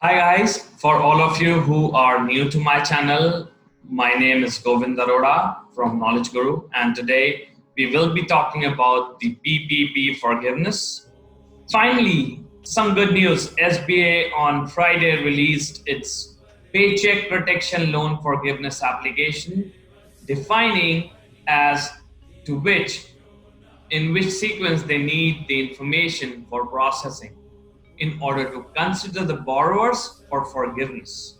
Hi guys, for all of you who are new to my channel, my name is Govind Arora from Knowledge Guru, and today we will be talking about the PPP forgiveness. Finally, some good news. SBA on Friday released its Paycheck Protection Loan Forgiveness application, defining as to which sequence they need the information for processing in order to consider the borrowers for forgiveness.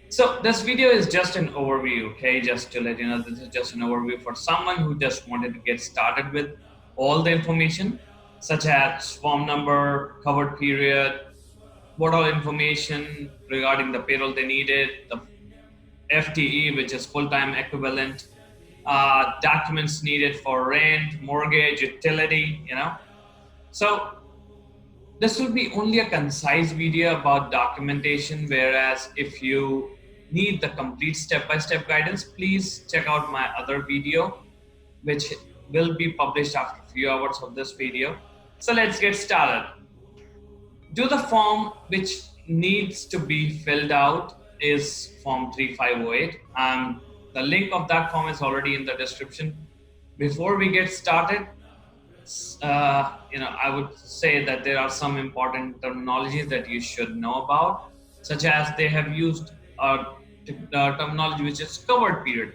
So this video is just an overview, okay? Just to let you know, this is just an overview for someone who just wanted to get started with all the information, such as form number, covered period, what all information regarding the payroll they needed, the FTE, which is full-time equivalent, documents needed for rent, mortgage, utility. So this will be only a concise video about documentation, whereas if you need the complete step-by-step guidance, please check out my other video, which will be published after a few hours of this video. So let's get started. Do the form which needs to be filled out is form 3508. The link of that form is already in the description. Before we get started, I would say that there are some important terminologies that you should know about, such as they have used terminology which is covered period.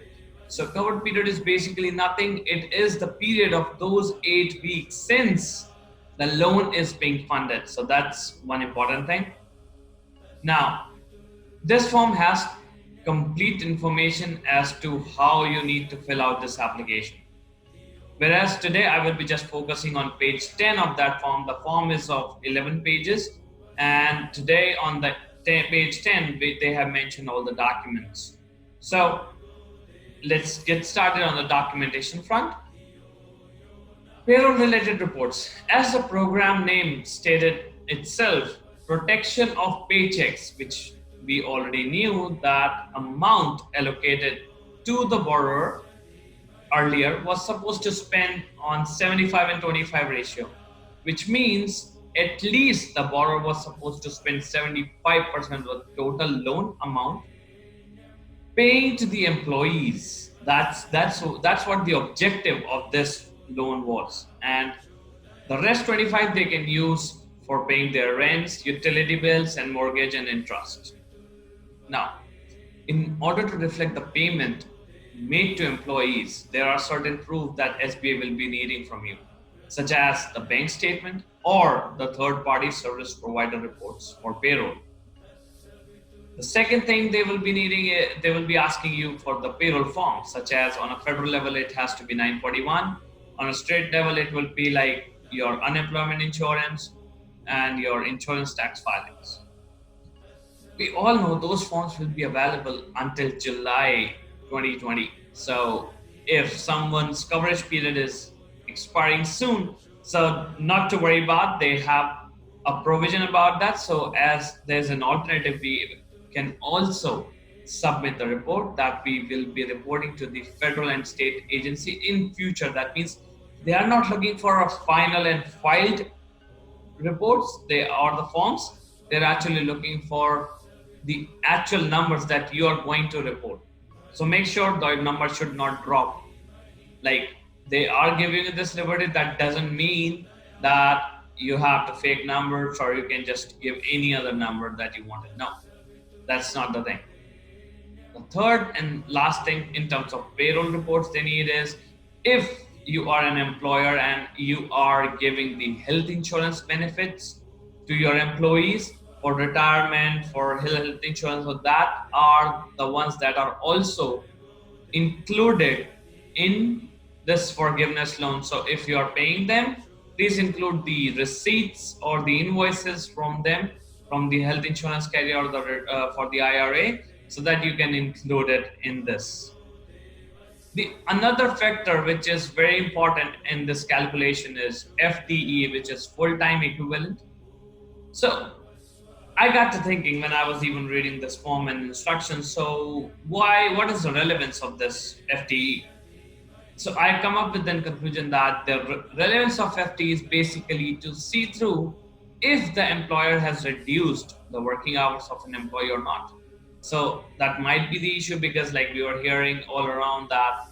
So covered period is basically nothing. It is the period of those 8 weeks since the loan is being funded. So that's one important thing. Now, this form has complete information as to how you need to fill out this application. Whereas today I will be just focusing on page 10 of that form. The form is of 11 pages, and today on the page 10 they have mentioned all the documents. So let's get started on the documentation front. Payroll related reports. As the program name stated itself, protection of paychecks, which we already knew that amount allocated to the borrower earlier was supposed to spend on 75 and 25 ratio, which means at least the borrower was supposed to spend 75% of the total loan amount paying to the employees. That's what the objective of this loan was, and the rest 25 they can use for paying their rents, utility bills, and mortgage and interest. Now, in order to reflect the payment made to employees, there are certain proof that SBA will be needing from you, such as the bank statement or the third-party service provider reports for payroll. The second thing they will be needing, they will be asking you for the payroll form, such as on a federal level, it has to be 941. On a state level, it will be like your unemployment insurance and your insurance tax filings. We all know those forms will be available until July 2020. So if someone's coverage period is expiring soon, so not to worry about, they have a provision about that. So as there's an alternative, we can also submit the report that we will be reporting to the federal and state agency in future. That means they are not looking for a final and filed reports, they are the forms. They're actually looking for the actual numbers that you are going to report. So make sure the number should not drop. Like, they are giving you this liberty, that doesn't mean that you have to fake numbers or you can just give any other number that you wanted. No, that's not the thing. The third and last thing in terms of payroll reports they need is, if you are an employer and you are giving the health insurance benefits to your employees for retirement, for health insurance, so that are the ones that are also included in this forgiveness loan. So if you are paying them, please include the receipts or the invoices from them, from the health insurance carrier or for the IRA, so that you can include it in this. The another factor which is very important in this calculation is FTE, which is full-time equivalent. So I got to thinking when I was even reading this form and instructions, so what is the relevance of this FTE? So I come up with the conclusion that the relevance of FTE is basically to see through if the employer has reduced the working hours of an employee or not. So that might be the issue, because like we were hearing all around that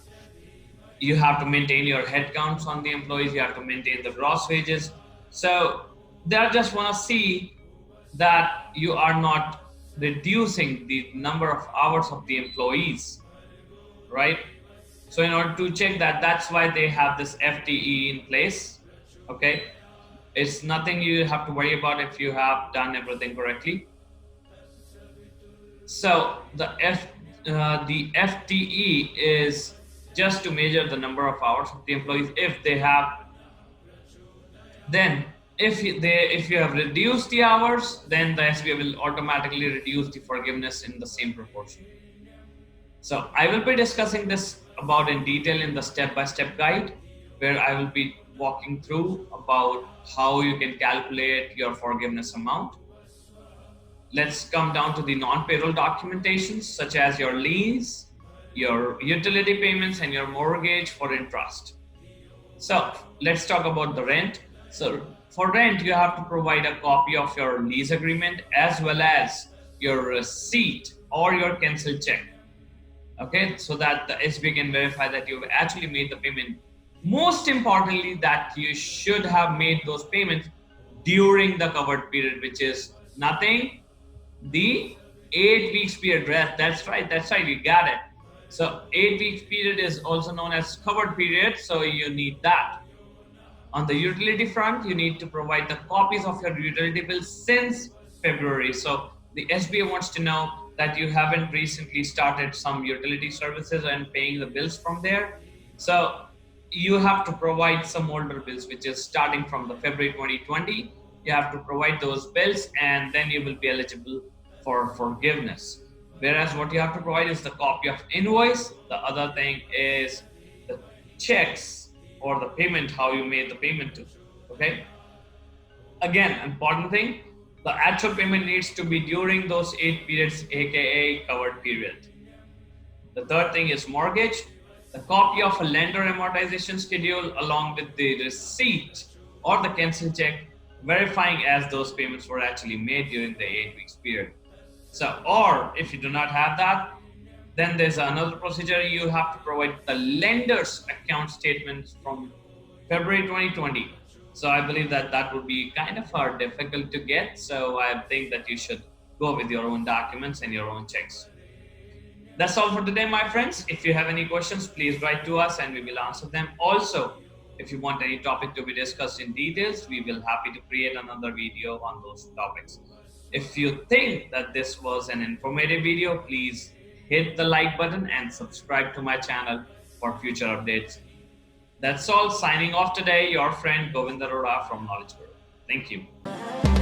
you have to maintain your headcounts on the employees, you have to maintain the gross wages. So they just want to see that you are not reducing the number of hours of the employees, right? So in order to check that, that's why they have this FTE in place. Okay, it's nothing you have to worry about if you have done everything correctly. So the FTE is just to measure the number of hours of the employees if they have. Then if you have reduced the hours, then the SBA will automatically reduce the forgiveness in the same proportion. So I will be discussing this about in detail in the step-by-step guide, where I will be walking through about how you can calculate your forgiveness amount. Let's come down to the non-payroll documentations, such as your lease, your utility payments, and your mortgage for interest. So let's talk about the rent. So for rent, you have to provide a copy of your lease agreement as well as your receipt or your cancel check. Okay, so that the SBA can verify that you've actually made the payment. Most importantly, that you should have made those payments during the covered period, which is nothing, the 8 weeks period. That's right, you got it. So 8 weeks period is also known as covered period, so you need that. On the utility front, you need to provide the copies of your utility bills since February. So the SBA wants to know that you haven't recently started some utility services and paying the bills from there. So you have to provide some older bills, which is starting from the February 2020. You have to provide those bills, and then you will be eligible for forgiveness. Whereas what you have to provide is the copy of invoice. The other thing is the checks or the payment, how you made the payment to. Okay. Again, important thing, the actual payment needs to be during those 8 periods, aka covered period. The third thing is mortgage, the copy of a lender amortization schedule along with the receipt or the cancel check verifying as those payments were actually made during the 8 weeks period. So, or if you do not have that, then there's another procedure. You have to provide the lender's account statements from February 2020. So I believe that that would be kind of difficult to get. So I think that you should go with your own documents and your own checks. That's all for today, my friends. If you have any questions, please write to us and we will answer them. Also, if you want any topic to be discussed in details, we will happy to create another video on those topics. If you think that this was an informative video, please hit the like button and subscribe to my channel for future updates. That's all. Signing off today, your friend Govind Arora from Knowledge Guru. Thank you.